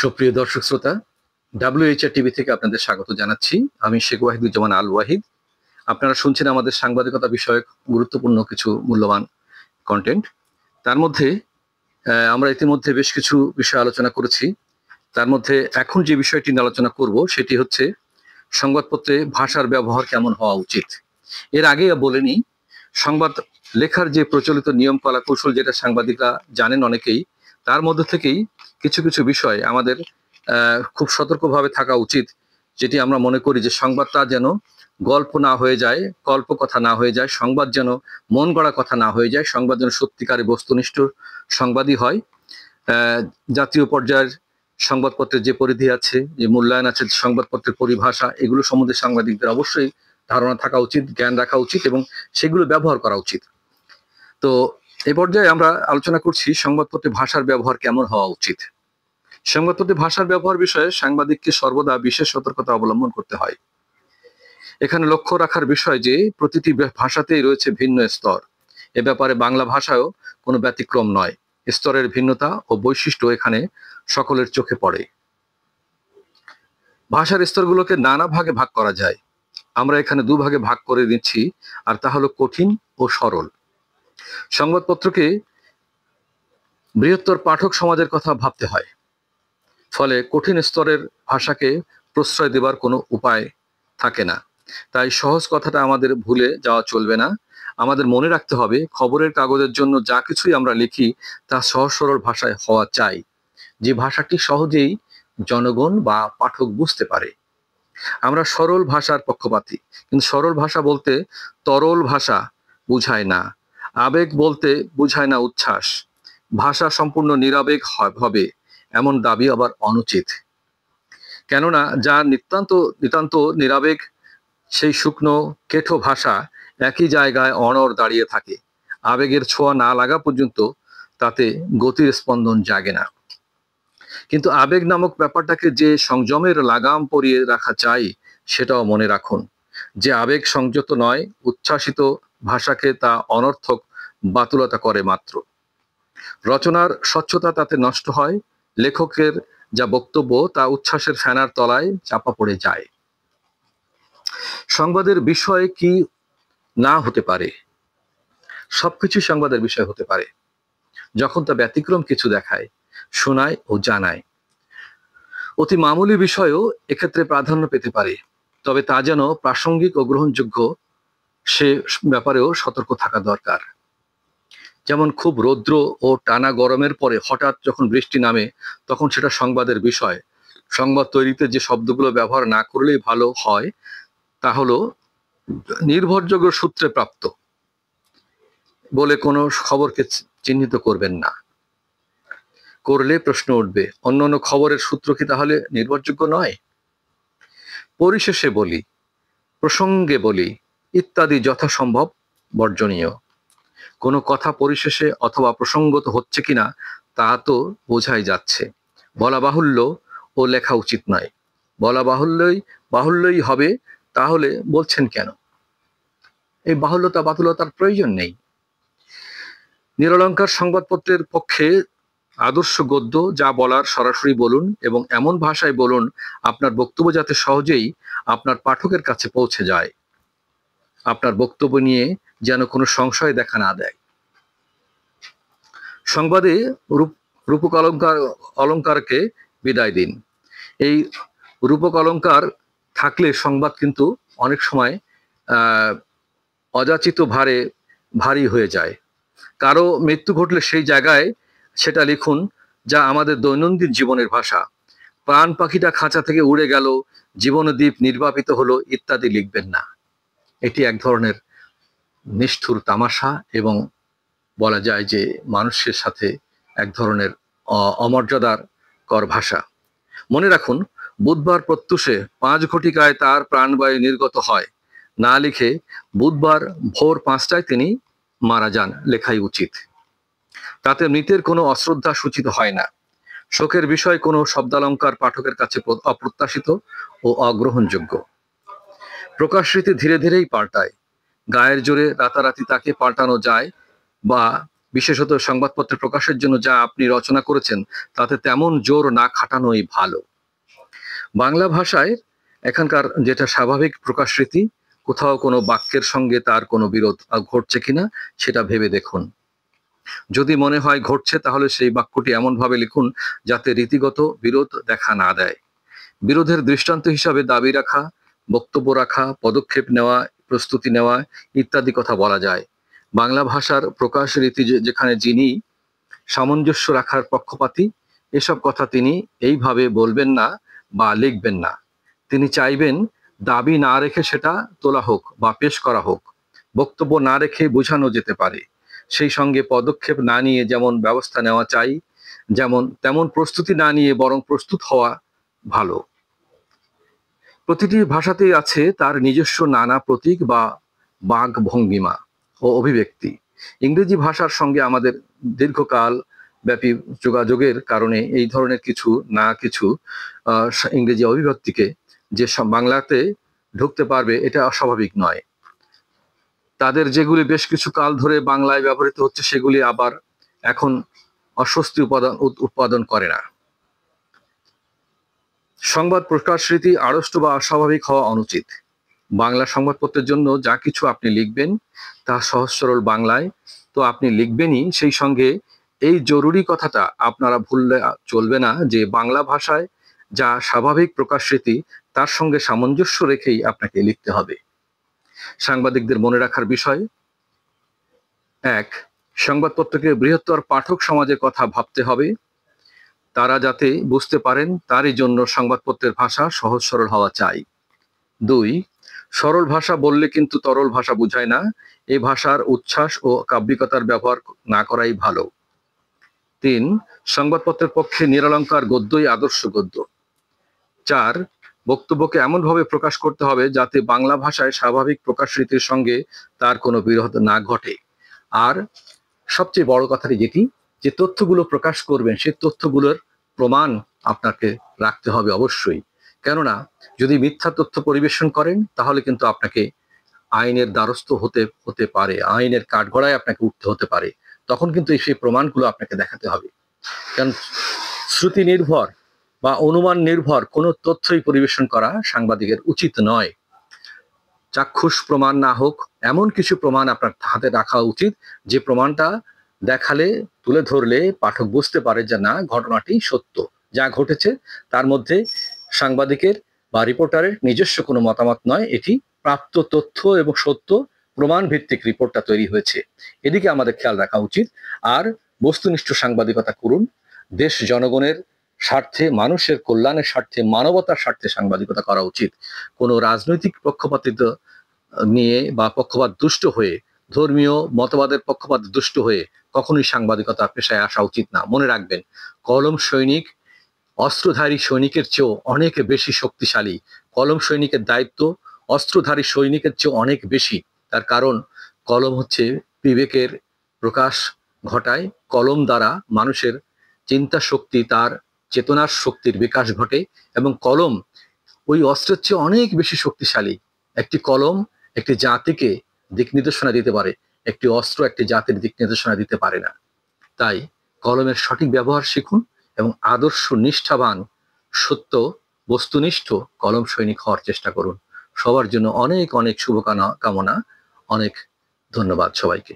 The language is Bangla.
সুপ্রিয় দর্শক শ্রোতা, WHR টিভি থেকে আপনাদের স্বাগত জানাচ্ছি। আমি শেখ ওয়াহিদুজ্জামান আল ওয়াহিদ। আপনারা শুনছেন আমাদের সাংবাদিকতা বিষয়ক গুরুত্বপূর্ণ কিছু মূল্যবান কন্টেন্ট। তার মধ্যে আমরা ইতিমধ্যে বেশ কিছু বিষয় আলোচনা করেছি। তার মধ্যে এখন যে বিষয়টি নিয়ে আলোচনা করব সেটি হচ্ছে সংবাদপত্রে ভাষার ব্যবহার কেমন হওয়া উচিত। এর আগে বলে নিই, সংবাদ লেখার যে প্রচলিত নিয়ম কলা কৌশল যেটা সাংবাদিকরা জানেন অনেকেই, তার মধ্যে থেকেই কিছু কিছু বিষয় আমাদের খুব সতর্কভাবে থাকা উচিত, যেটি আমরা মনে করি যে সংবাদটা যেন গল্প না হয়ে যায়, কল্প কথা না হয়ে যায়, সংবাদ যেন মন গড়া কথা না হয়ে যায়, সংবাদ যেন সত্যিকারে বস্তুনিষ্ঠ সংবাদই হয়। জাতীয় পর্যায়ের সংবাদপত্রের যে পরিধি আছে, যে মূল্যায়ন আছে, সংবাদপত্রের পরিভাষা, এগুলো সম্বন্ধে সাংবাদিকদের অবশ্যই ধারণা থাকা উচিত, জ্ঞান রাখা উচিত এবং সেগুলো ব্যবহার করা উচিত। তো এই পর্যায়ে আমরা আলোচনা করছি সংবাদপত্রে ভাষার ব্যবহার কেমন হওয়া উচিত। সংবাদপত্রে ভাষার ব্যবহার বিষয়ে সাংবাদিককে সর্বদা বিশেষ সতর্কতা অবলম্বন করতে হয়। এখানে লক্ষ্য রাখার বিষয় যে প্রতিটি ভাষাতেই রয়েছে ভিন্ন স্তর। এ ব্যাপারে বাংলা ভাষায়ও কোনো ব্যতিক্রম নয়। স্তরের ভিন্নতা ও বৈশিষ্ট্য এখানে সকলের চোখে পড়ে। ভাষার স্তরগুলোকে নানা ভাগে ভাগ করা যায়। আমরা এখানে দুভাগে ভাগ করে দিচ্ছি, আর তা হলো কঠিন ও সরল। সংবাদপত্রকে বৃহত্তর পাঠক সমাজের কথা ভাবতে হয়, ফলে কঠিন স্তরের ভাষাকে প্রশ্রয় দেবার কোনো উপায় থাকে না। তাই সহজ কথাটা আমাদের ভুলে যাওয়া চলবে না। আমাদের মনে রাখতে হবে, খবরের কাগজের জন্য যা কিছুই আমরা লিখি তা সহজ সরল ভাষায় হওয়া চাই, যে ভাষাটি সহজেই জনগণ বা পাঠক বুঝতে পারে। আমরা সরল ভাষার পক্ষপাতী, কিন্তু সরল ভাষা বলতে তরল ভাষা বুঝায় না, আবেগ বলতে বুঝায় না উচ্ছ্বাস। ভাষা সম্পূর্ণ নিরাবেগ হবে এমন দাবি আবার অনুচিত। কেননা যা নিতান্ত নিতান্ত নিরাবেগ, সেই শুকনো কেঠো ভাষা একই জায়গায় অনড় দাঁড়িয়ে থাকে। আবেগের ছোঁয়া না লাগা পর্যন্ত তাতে গতির স্পন্দন জাগে না। কিন্তু আবেগ নামক ব্যাপারটাকে যে সংযমের লাগাম পরিয়ে রাখা চাই, সেটাও মনে রাখুন। যে আবেগ সংযত নয়, উচ্ছ্বাসিত ভাষাকে তা অনর্থক বাতুলতা করে মাত্র। রচনার স্বচ্ছতা তাতে নষ্ট হয়, লেখকের যা বক্তব্য তা উচ্ছ্বাসের ফেনার তলায় চাপা পড়ে যায়। সংবাদের বিষয় কি না হতে পারে? সবকিছু সংবাদের বিষয় হতে পারে, যখন তা ব্যতিক্রম কিছু দেখায়, শোনায় ও জানায়। অতি মামুলি বিষয়ও এক্ষেত্রে প্রাধান্য পেতে পারে, তবে তা যেন প্রাসঙ্গিক ও গ্রহণযোগ্য, সে ব্যাপারেও সতর্ক থাকা দরকার। যেমন খুব রৌদ্র ও টানা গরমের পরে হঠাৎ যখন বৃষ্টি নামে, তখন সেটা সংবাদের বিষয়। সংবাদ তৈরিতে যে শব্দগুলো ব্যবহার না করলেই ভালো হয়, তা হলো নির্ভরযোগ্য সূত্রে প্রাপ্ত বলে কোনো খবরকে চিহ্নিত করবেন না। করলে প্রশ্ন উঠবে, অন্যান্য খবরের সূত্র কি তাহলে নির্ভরযোগ্য নয়? পরিশেষে বলি, প্রসঙ্গে বলি ইত্যাদি যথাসম্ভব বর্জনীয়। কোনো কথা পরিশেষে অথবা প্রসঙ্গত হচ্ছে কিনা তা তো বোঝাই যাচ্ছে। বলা বাহুল্য ও লেখা উচিত নয়। বলা বাহুল্যই হবে, তাহলে বলছেন কেন? এই বাহুল্যতা বাতুলতার প্রয়োজন নেই। নিরলঙ্কার সংবাদপত্রের পক্ষে আদর্শ গদ্য, যা বলার সরাসরি বলুন এবং এমন ভাষায় বলুন আপনার বক্তব্য যাতে সহজেই আপনার পাঠকের কাছে পৌঁছে যায়। আপনার বক্তব্য নিয়ে যেন কোনো সংশয় দেখা না দেয়। সংবাদে রূপক অলঙ্কারকে বিদায় দিন। এই রূপক অলঙ্কার থাকলে সংবাদ কিন্তু অনেক সময় অযাচিত ভারী হয়ে যায়। কারো মৃত্যু ঘটলে সেই জায়গায় সেটা লিখুন যা আমাদের দৈনন্দিন জীবনের ভাষা। প্রাণ পাখিটা খাঁচা থেকে উড়ে গেল, জীবনদ্বীপ নির্বাপিত হলো, ইত্যাদি লিখবেন না। এটি এক ধরনের নিষ্ঠুর তামাশা এবং বলা যায় যে মানুষের সাথে এক ধরনের অমর্যাদার কর ভাষা। মনে রাখুন, বুধবার প্রত্যুষে 5 ঘটিকায় তার প্রাণবায়ু নির্গত হয় না লিখে বুধবার ভোর 5টায় তিনি মারা যান লেখাই উচিত। তাতে মৃতের কোনো অশ্রদ্ধা সূচিত হয় না। শোকের বিষয় কোনো শব্দালঙ্কার পাঠকের কাছে অপ্রত্যাশিত ও অগ্রহণযোগ্য। প্রকাশরীতি ধীরে ধীরেই পাল্টায়। গায়ের জোরে রাতারাতি তাকে পাল্টানো যায় বা বিশেষত সংবাদপত্রে প্রকাশের জন্য যা আপনি রচনা করেছেন তাতে তেমন জোর না খাটানোই ভালো। বাংলা ভাষায় এখানকার যেটা স্বাভাবিক প্রকাশ রীতি, কোথাও কোনো বাক্যের সঙ্গে তার কোনো বিরোধ ঘটছে কিনা সেটা ভেবে দেখুন। যদি মনে হয় ঘটছে, তাহলে সেই বাক্যটি এমনভাবে লিখুন যাতে রীতিগত বিরোধ দেখা না দেয়। বিরোধের দৃষ্টান্ত হিসাবে দাবি রাখা, বক্তব্য রাখা, পদক্ষেপ নেওয়া, প্রস্তুতি নেওয়া ইত্যাদি কথা বলা যায়। বাংলা ভাষার প্রকাশ রীতি যেখানে যিনি সামঞ্জস্য রাখার পক্ষপাতী, এসব কথা তিনি এইভাবে বলবেন না বা লিখবেন না। তিনি চাইবেন দাবি না রেখে সেটা তোলা হোক বা পেশ করা হোক, বক্তব্য না রেখে বোঝানো যেতে পারে। সেই সঙ্গে পদক্ষেপ না নিয়ে যেমন ব্যবস্থা নেওয়া চাই, তেমন প্রস্তুতি না নিয়ে বরং প্রস্তুত হওয়া ভালো। প্রতিটি ভাষাতেই আছে তার নিজস্ব নানা প্রতীক বা বাক ভঙ্গিমা ও অভিব্যক্তি। ইংরেজি ভাষার সঙ্গে আমাদের দীর্ঘকাল ব্যাপী যোগাযোগের কারণে এই ধরনের কিছু ইংরেজি অভিব্যক্তিকে যে বাংলাতে ঢুকতে পারবে এটা অস্বাভাবিক নয়। তাদের যেগুলি বেশ কিছু কাল ধরে বাংলায় ব্যবহৃত হচ্ছে সেগুলি আবার এখন অস্বস্তি উৎপাদন করে না। সংবাদ প্রকাশ রীতি আড়ষ্ট বা অস্বাভাবিক হওয়া অনুচিত। বাংলা সংবাদপত্রের জন্য যা কিছু আপনি লিখবেন তা সহজ সরল বাংলায় তো আপনি লিখবেনই, সেই সঙ্গে এই জরুরি কথাটা আপনারা ভুললে চলবে না যে বাংলা ভাষায় যা স্বাভাবিক প্রকাশ রীতি তার সঙ্গে সামঞ্জস্য রেখেই আপনাকে লিখতে হবে। সাংবাদিকদের মনে রাখার বিষয়: 1. সংবাদপত্রকে বৃহত্তর পাঠক সমাজের কথা ভাবতে হবে। তারা যাতে বুঝতে পারেন তারই জন্য সংবাদপত্রের ভাষা সহজ সরল হওয়া চাই। 2. সরল ভাষা বললে কিন্তু তরল ভাষা বোঝায় না। এই ভাষার উচ্ছ্বাস ও কাব্যিকতার ব্যবহার না করাই ভালো। 3. সংবাদপত্রের পক্ষে নিরলঙ্কার গদ্যই আদর্শ গদ্য। 4. বক্তব্যকে এমনভাবে প্রকাশ করতে হবে যাতে বাংলা ভাষায় স্বাভাবিক প্রকাশ রীতির সঙ্গে তার কোনো বিরোধ না ঘটে। আর সবচেয়ে বড় কথাটি যেটি, যে তথ্যগুলো প্রকাশ করবেন সেই তথ্যগুলোর প্রমাণ আপনাকে রাখতে হবে অবশ্যই। কেননা যদি মিথ্যা তথ্য পরিবেশন করেন তাহলে কিন্তু আপনাকে আইনের দ্বারস্থ হতে পারে, আইনের কাঠগড়ায় আপনাকে উঠতে হতে পারে। তখন কিন্তু সেই প্রমাণগুলো আপনাকে দেখাতে হবে। কারণ শ্রুতি নির্ভর বা অনুমান নির্ভর কোনো তথ্যই পরিবেশন করা সাংবাদিকের উচিত নয়। চাক্ষুষ প্রমাণ না হোক এমন কিছু প্রমাণ আপনার হাতে রাখা উচিত, যে প্রমাণটা দেখালে, তুলে ধরলে পাঠক বুঝতে পারে যে না, ঘটনাটি সত্য, যা ঘটেছে তার মধ্যে সাংবাদিকের বা রিপোর্টারের নিজস্ব কোনো মতামত নয়, এটি প্রাপ্ত তথ্য এবং সত্য প্রমাণ ভিত্তিক রিপোর্টটা তৈরি হয়েছে। এদিকে আমাদের খেয়াল রাখা উচিত। আর বস্তুনিষ্ঠ সাংবাদিকতা করুন। দেশ জনগণের স্বার্থে, মানুষের কল্যাণের স্বার্থে, মানবতার স্বার্থে সাংবাদিকতা করা উচিত। কোনো রাজনৈতিক পক্ষপাতিত্ব নিয়ে বা পক্ষপাত দুষ্ট হয়ে, ধর্মীয় মতবাদের পক্ষপাত দুষ্ট হয়ে কখনোই সাংবাদিকতা পেশায় আসা উচিত না। মনে রাখবেন, কলম সৈনিক অস্ত্রধারী সৈনিকের চেয়েও অনেক বেশি শক্তিশালী। কলম সৈনিকের দায়িত্ব অস্ত্রধারী সৈনিকের চেয়ে অনেক বেশি। তার কারণ কলম হচ্ছে বিবেকের প্রকাশ ঘটায়। কলম দ্বারা মানুষের চিন্তা শক্তি, তার চেতনার শক্তির বিকাশ ঘটে, এবং কলম ওই অস্ত্রের চেয়ে অনেক বেশি শক্তিশালী। একটি কলম একটি জাতিকে দিক নির্দেশনা দিতে পারে, একটি অস্ত্র একটি জাতির দিক নির্দেশনা দিতে পারে না। তাই কলমের সঠিক ব্যবহার শিখুন এবং আদর্শ নিষ্ঠাবান, সত্য বস্তুনিষ্ঠ কলম সৈনিক হওয়ার চেষ্টা করুন। সবার জন্য অনেক অনেক শুভকামনা, অনেক ধন্যবাদ সবাইকে।